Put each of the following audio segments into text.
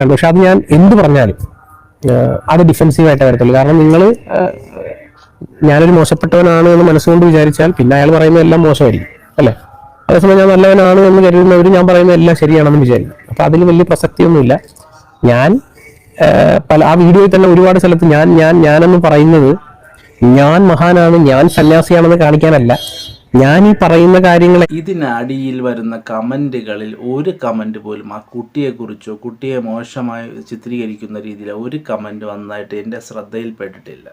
പക്ഷെ അത് ഞാൻ എന്ത് പറഞ്ഞാലും അത് ഡിഫെൻസീവായിട്ട് വരത്തുള്ളൂ. കാരണം നിങ്ങൾ ഞാനൊരു മോശപ്പെട്ടവനാണ് എന്ന് മനസ്സുകൊണ്ട് വിചാരിച്ചാൽ പിന്നെ അയാൾ പറയുന്നത് എല്ലാം മോശമായിരിക്കും, അല്ലേ? അതേസമയം ഞാൻ നല്ലവനാണ് എന്ന് കരുതുന്നവർ ഞാൻ പറയുന്നത് എല്ലാം ശരിയാണെന്ന് വിചാരിക്കും. അപ്പൊ അതിൽ വലിയ പ്രസക്തിയൊന്നുമില്ല. ഞാൻ ആ വീഡിയോയിൽ തന്നെ ഒരുപാട് സ്ഥലത്ത് ഞാനെന്ന് പറയുന്നത് ഞാൻ മഹാനാണ്, ഞാൻ സന്യാസിയാണെന്ന് കാണിക്കാനല്ല. ഞാൻ ഈ പറയുന്ന കാര്യങ്ങൾ ഇതിനടിയിൽ വരുന്ന കമൻറ്റുകളിൽ ഒരു കമൻറ്റ് പോലും ആ കുട്ടിയെക്കുറിച്ചോ കുട്ടിയെ മോശമായി ചിത്രീകരിക്കുന്ന രീതിയിൽ ഒരു കമൻറ്റ് വന്നതായിട്ട് എൻ്റെ ശ്രദ്ധയിൽപ്പെട്ടിട്ടില്ല.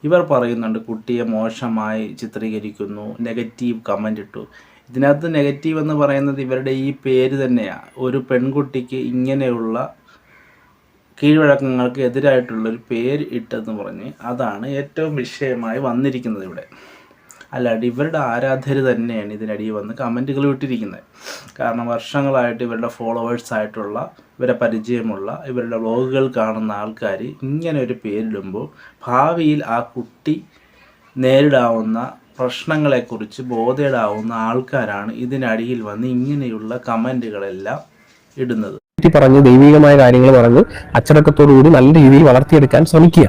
ഇവർ പറയുന്നുണ്ട് കുട്ടിയെ മോശമായി ചിത്രീകരിക്കുന്നു, നെഗറ്റീവ് കമൻ്റ് ഇട്ടു. ഇതിനകത്ത് നെഗറ്റീവ് എന്ന് പറയുന്നത് ഇവരുടെ ഈ പേര് തന്നെയാണ്. ഒരു പെൺകുട്ടിക്ക് ഇങ്ങനെയുള്ള കീഴ്വഴക്കങ്ങൾക്ക് എതിരായിട്ടുള്ളൊരു പേര് ഇട്ടെന്ന് പറഞ്ഞ് അതാണ് ഏറ്റവും വിഷയമായി വന്നിരിക്കുന്നത് ഇവിടെ. അല്ലാണ്ട് ഇവരുടെ ആരാധകർ തന്നെയാണ് ഇതിനടിയിൽ വന്ന് കമൻറ്റുകൾ ഇട്ടിരിക്കുന്നത്. കാരണം വർഷങ്ങളായിട്ട് ഇവരുടെ ഫോളോവേഴ്സായിട്ടുള്ള, ഇവരെ പരിചയമുള്ള, ഇവരുടെ വ്ളോഗുകൾ കാണുന്ന ആൾക്കാർ ഇങ്ങനെ ഒരു പേരിടുമ്പോൾ ഭാവിയിൽ ആ കുട്ടി നേരിടാവുന്ന പ്രശ്നങ്ങളെക്കുറിച്ച് ബോധേടാവുന്ന ആൾക്കാരാണ് ഇതിനടിയിൽ വന്ന് ഇങ്ങനെയുള്ള കമൻറ്റുകളെല്ലാം ഇടുന്നത്. പറഞ്ഞ് ദൈവികമായ കാര്യങ്ങൾ പറഞ്ഞ് അച്ചടക്കത്തോടുകൂടി നല്ല രീതിയിൽ വളർത്തിയെടുക്കാൻ ശ്രമിക്കുക.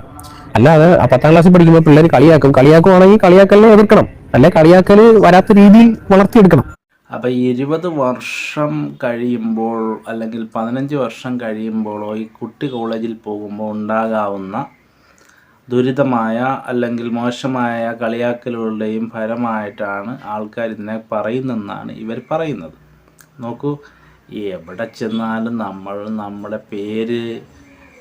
അല്ലാതെ 10ാം ക്ലാസ്സിൽ പഠിക്കുമ്പോൾ പിള്ളേർ കളിയാക്കുവാണെങ്കിൽ കളിയാക്കലിനെ എതിർക്കണം, അല്ലെ കളിയാക്കൽ വരാത്ത രീതിയിൽ വളർത്തിയെടുക്കണം. അപ്പം 20 വർഷം കഴിയുമ്പോൾ അല്ലെങ്കിൽ 15 വർഷം കഴിയുമ്പോഴോ ഈ കുട്ടി കോളേജിൽ പോകുമ്പോൾ ഉണ്ടാകാവുന്ന ദുരിതമായ അല്ലെങ്കിൽ മോശമായ കളിയാക്കലുകളുടെയും ഫലമായിട്ടാണ് ആൾക്കാർ ഇതിനെ പറയുന്നതെന്നാണ് ഇവർ പറയുന്നത്. നോക്കൂ, എവിടെ ചെന്നാലും നമ്മുടെ പേര്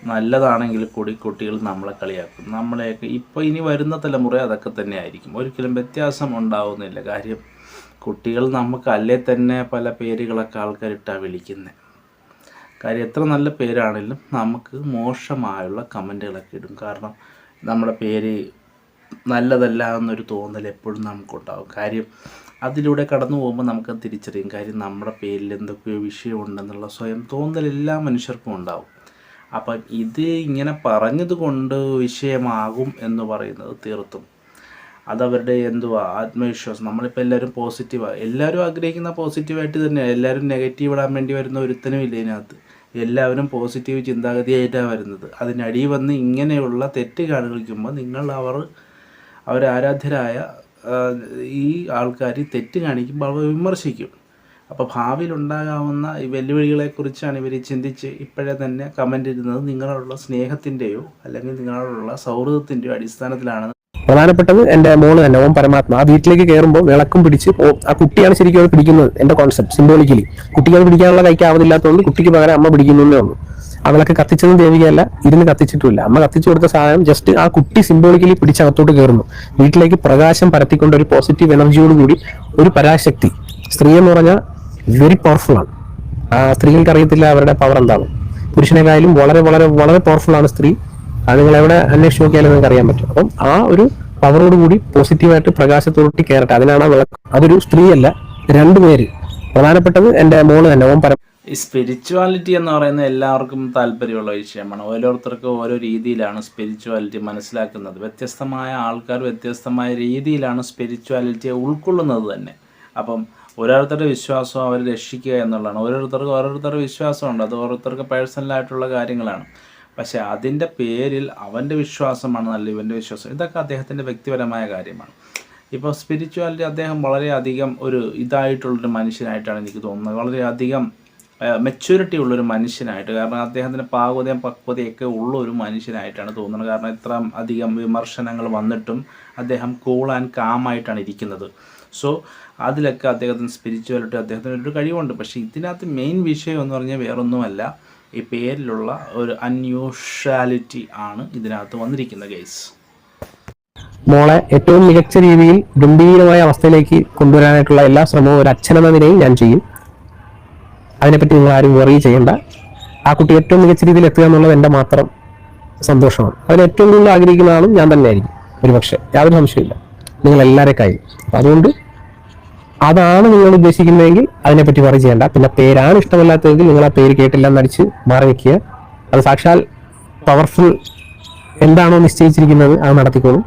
നല്ലതാണെങ്കിൽ കൂടി കുട്ടികൾ നമ്മളെ കളിയാക്കും. നമ്മളെയൊക്കെ ഇപ്പോൾ ഇനി വരുന്ന തലമുറ അതൊക്കെ തന്നെ ആയിരിക്കും. ഒരിക്കലും വ്യത്യാസം ഉണ്ടാവുന്നില്ല. കാര്യം കുട്ടികൾ നമുക്ക് അല്ലേ തന്നെ പല പേരുകളൊക്കെ ആൾക്കാരിട്ടാണ് വിളിക്കുന്നത്. കാര്യം എത്ര നല്ല പേരാണെങ്കിലും നമുക്ക് മോശമായുള്ള കമൻറ്റുകളൊക്കെ ഇടും. കാരണം നമ്മുടെ പേര് നല്ലതല്ല എന്നൊരു തോന്നൽ എപ്പോഴും നമുക്കുണ്ടാകും. കാര്യം അതിലൂടെ കടന്നു പോകുമ്പോൾ നമുക്ക് തിരിച്ചറിയും. കാര്യം നമ്മുടെ പേരിൽ എന്തൊക്കെയോ വിഷയമുണ്ടെന്നുള്ള സ്വയം തോന്നൽ എല്ലാ മനുഷ്യർക്കും ഉണ്ടാവും. അപ്പം ഇത് ഇങ്ങനെ പറഞ്ഞത് കൊണ്ട് വിഷയമാകും എന്ന് പറയുന്നത് തീർത്തും അതവരുടെ ആത്മവിശ്വാസം. നമ്മളിപ്പോൾ എല്ലാവരും പോസിറ്റീവാണ്, എല്ലാവരും ആഗ്രഹിക്കുന്ന പോസിറ്റീവായിട്ട് തന്നെയാണ്. എല്ലാവരും നെഗറ്റീവ് ഇടാൻ വേണ്ടി വരുന്ന ഒരുത്തനും ഇല്ല ഇതിനകത്ത്. എല്ലാവരും പോസിറ്റീവ് ചിന്താഗതിയായിട്ടാണ് വരുന്നത്. അതിനടിയിൽ വന്ന് ഇങ്ങനെയുള്ള തെറ്റ് കാണിക്കുമ്പോൾ അവർ ആരാധ്യരായ ഈ ആൾക്കാർ തെറ്റ് കാണിക്കുമ്പോൾ അവർ വിമർശിക്കും. അപ്പോൾ ഭാവിയിൽ ഉണ്ടാകാവുന്ന ഈ വെല്ലുവിളികളെക്കുറിച്ചാണ് ഇവർ ചിന്തിച്ച് ഇപ്പോഴേ തന്നെ കമൻ്റ് ഇടുന്നത്. നിങ്ങളോടുള്ള സ്നേഹത്തിൻ്റെയോ അല്ലെങ്കിൽ നിങ്ങളോടുള്ള സൗഹൃദത്തിൻ്റെയോ അടിസ്ഥാനത്തിലാണ്. പ്രധാനപ്പെട്ടത് എൻ്റെ മോള് തന്നെ, ഓം പരമാത്മ. ആ വീട്ടിലേക്ക് കയറുമ്പോൾ വിളക്കും പിടിച്ച് ആ കുട്ടിയാണ് ശരിക്കും അത് പിടിക്കുന്നത്. എൻ്റെ കോൺസെപ്റ്റ് സിംബോളിക്കലി കുട്ടിക്ക് അത് പിടിക്കാനുള്ള കൈക്കാവുന്നില്ലാത്തതുകൊണ്ട് കുട്ടിക്ക് പകരം അമ്മ പിടിക്കുന്നേ ഉള്ളൂ. ആ വിളക്ക് കത്തിച്ചതും ദേവികയല്ല, ഇരുന്ന് കത്തിച്ചിട്ടുമില്ല. അമ്മ കത്തിച്ചു കൊടുത്ത സാധനം ജസ്റ്റ് ആ കുട്ടി സിംബോളിക്കലി പിടിച്ചകത്തോട്ട് കയറുന്നു. വീട്ടിലേക്ക് പ്രകാശം പരത്തിക്കൊണ്ട് ഒരു പോസിറ്റീവ് എനർജിയോടുകൂടി ഒരു പരാശക്തി. സ്ത്രീ എന്ന് പറഞ്ഞാൽ വെരി പവർഫുൾ ആണ്. സ്ത്രീകൾക്ക് അറിയത്തില്ല അവരുടെ പവർ എന്താണ്. പുരുഷനെക്കാളും വളരെ വളരെ വളരെ പവർഫുൾ ആണ് സ്ത്രീ. അത് നിങ്ങൾ എവിടെ അന്വേഷിച്ച് നോക്കിയാലും നിങ്ങൾക്ക് അറിയാൻ പറ്റും. അപ്പം ആ ഒരു പവറോടുകൂടി പോസിറ്റീവായിട്ട് പ്രകാശത്തോട്ടി കയറട്ടെ. അതിനാണ് വിളക്ക്. അതൊരു സ്ത്രീയല്ല, രണ്ടുപേര്. പ്രധാനപ്പെട്ടത് എൻ്റെ മോള് തന്നെ, ഓം പരം. ഈ സ്പിരിച്വാലിറ്റി എന്ന് പറയുന്നത് എല്ലാവർക്കും താല്പര്യമുള്ള വിഷയമാണ്. ഓരോരുത്തർക്കും ഓരോ രീതിയിലാണ് സ്പിരിച്വാലിറ്റി മനസ്സിലാക്കുന്നത്. വ്യത്യസ്തമായ ആൾക്കാർ വ്യത്യസ്തമായ രീതിയിലാണ് സ്പിരിച്വാലിറ്റിയെ ഉൾക്കൊള്ളുന്നത് തന്നെ. അപ്പം ഓരോരുത്തരുടെ വിശ്വാസം അവർ രക്ഷിക്കുക എന്നുള്ളതാണ്. ഓരോരുത്തരുടെ വിശ്വാസമുണ്ട്. അത് ഓരോരുത്തർക്ക് പേഴ്സണലായിട്ടുള്ള കാര്യങ്ങളാണ്. പക്ഷേ അതിൻ്റെ പേരിൽ അവൻ്റെ വിശ്വാസമാണ് നല്ല, ഇവൻ്റെ വിശ്വാസം, ഇതൊക്കെ അദ്ദേഹത്തിൻ്റെ വ്യക്തിപരമായ കാര്യമാണ്. ഇപ്പോൾ സ്പിരിച്വാലിറ്റി അദ്ദേഹം വളരെയധികം ഒരു ഇതായിട്ടുള്ളൊരു മനുഷ്യനായിട്ടാണ് എനിക്ക് തോന്നുന്നത്. വളരെയധികം മെച്യൂരിറ്റി ഉള്ളൊരു മനുഷ്യനായിട്ട്. കാരണം അദ്ദേഹത്തിന് പാകതയും പക്വതയൊക്കെ ഉള്ള ഒരു മനുഷ്യനായിട്ടാണ് തോന്നുന്നത്. കാരണം ഇത്ര അധികം വിമർശനങ്ങൾ വന്നിട്ടും അദ്ദേഹം കൂൾ ആൻഡ് കാമായിട്ടാണ് ഇരിക്കുന്നത്. സോ അതിലൊക്കെ അദ്ദേഹത്തിന് സ്പിരിച്വാലിറ്റി, അദ്ദേഹത്തിന് ഒരു കഴിവുണ്ട്. പക്ഷേ ഇതിനകത്ത് മെയിൻ വിഷയം എന്ന് പറഞ്ഞാൽ വേറൊന്നുമല്ല, ഈ പേരിലുള്ള ഒരു അൺയൂഷ്വാലിറ്റി ആണ് ഇതിനകത്ത് വന്നിരിക്കുന്നത് ഗൈസ്. മോളെ ഏറ്റവും മികച്ച രീതിയിൽ ഗംഭീരമായ അവസ്ഥയിലേക്ക് കൊണ്ടുവരാനായിട്ടുള്ള എല്ലാ ശ്രമവും ഒരു അച്ഛനെന്ന നിലയിൽ ഞാൻ ചെയ്യും. അതിനെപ്പറ്റി നിങ്ങൾ ആരും വറി ചെയ്യേണ്ട. ആ കുട്ടി ഏറ്റവും മികച്ച രീതിയിൽ എത്തുക എന്നുള്ളത് എൻ്റെ മാത്രം സന്തോഷമാണ്. അതിന് ഏറ്റവും കൂടുതൽ ആഗ്രഹിക്കുന്ന ആളും ഞാൻ തന്നെയായിരിക്കും ഒരുപക്ഷെ, യാതൊരു സംശയമില്ല, നിങ്ങൾ എല്ലാവരെക്കായും. അപ്പം അതുകൊണ്ട് അതാണ് നിങ്ങൾ ഉദ്ദേശിക്കുന്നതെങ്കിൽ അതിനെപ്പറ്റി വറി ചെയ്യേണ്ട. പിന്നെ പേരാണ് ഇഷ്ടമല്ലാത്തതെങ്കിൽ നിങ്ങൾ ആ പേര് കേട്ടില്ല എന്നടിച്ച് മാറി നിൽക്കുക. അത് സാക്ഷാൽ പവർഫുൾ എന്താണോ നിശ്ചയിച്ചിരിക്കുന്നത് അത് നടത്തിക്കോളും.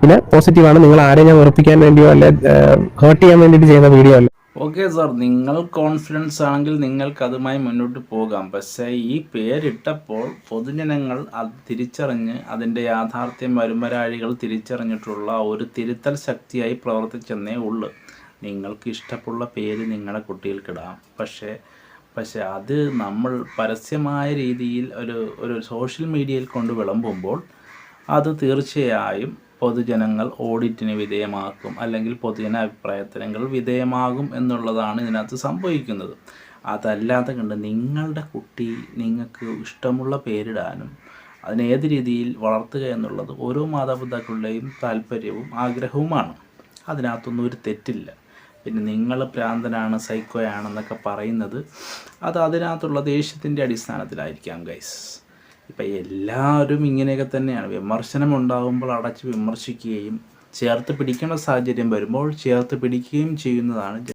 പിന്നെ പോസിറ്റീവാണ്. നിങ്ങൾ ആരെയും ഞാൻ ഉറപ്പിക്കാൻ വേണ്ടിയോ അല്ലെ ഹേർട്ട് ചെയ്യാൻ വേണ്ടിയിട്ട് ചെയ്യുന്ന വീഡിയോ അല്ല. ഓക്കെ സാർ, നിങ്ങൾ കോൺഫിഡൻസ് ആണെങ്കിൽ നിങ്ങൾക്ക് അതുമായി മുന്നോട്ട് പോകാം. പക്ഷേ ഈ പേരിട്ടപ്പോൾ പൊതുജനങ്ങൾ അത് തിരിച്ചറിഞ്ഞ് അതിൻ്റെ യാഥാർത്ഥ്യം വരുമരാഴികൾ തിരിച്ചറിഞ്ഞിട്ടുള്ള ഒരു തിരുത്തൽ ശക്തിയായി പ്രവർത്തിച്ചെന്നേ ഉള്ളൂ. നിങ്ങൾക്ക് ഇഷ്ടമുള്ള പേര് നിങ്ങളുടെ കുട്ടികൾക്കിടാം. പക്ഷേ അത് നമ്മൾ പരസ്യമായ രീതിയിൽ ഒരു സോഷ്യൽ മീഡിയയിൽ കൊണ്ട് വിളമ്പുമ്പോൾ അത് തീർച്ചയായും പൊതുജനങ്ങൾ ഓഡിറ്റിന് വിധേയമാക്കും, അല്ലെങ്കിൽ പൊതുജന അഭിപ്രായത്തിനങ്ങൾ വിധേയമാകും എന്നുള്ളതാണ് ഇതിനകത്ത് സംഭവിക്കുന്നത്. അതല്ലാതെ കണ്ട് നിങ്ങളുടെ കുട്ടി നിങ്ങൾക്ക് ഇഷ്ടമുള്ള പേരിടാനും അതിനേത് രീതിയിൽ വളർത്തുക എന്നുള്ളത് ഓരോ മാതാപിതാക്കളുടെയും താല്പര്യവും ആഗ്രഹവുമാണ്. അതിനകത്തൊന്നും ഒരു തെറ്റില്ല. പിന്നെ നിങ്ങൾ ഭ്രാന്തനാണ്, സൈക്കോയാണെന്നൊക്കെ പറയുന്നത് അത് അതിനകത്തുള്ള ദേഷ്യത്തിൻ്റെ അടിസ്ഥാനത്തിലായിരിക്കാം ഗൈസ്. ഇപ്പം എല്ലാവരും ഇങ്ങനെയൊക്കെ തന്നെയാണ്. വിമർശനം ഉണ്ടാകുമ്പോൾ അടച്ച് വിമർശിക്കുകയും ചേർത്ത് പിടിക്കേണ്ട സാഹചര്യം വരുമ്പോൾ ചേർത്ത് പിടിക്കുകയും ചെയ്യുന്നതാണ്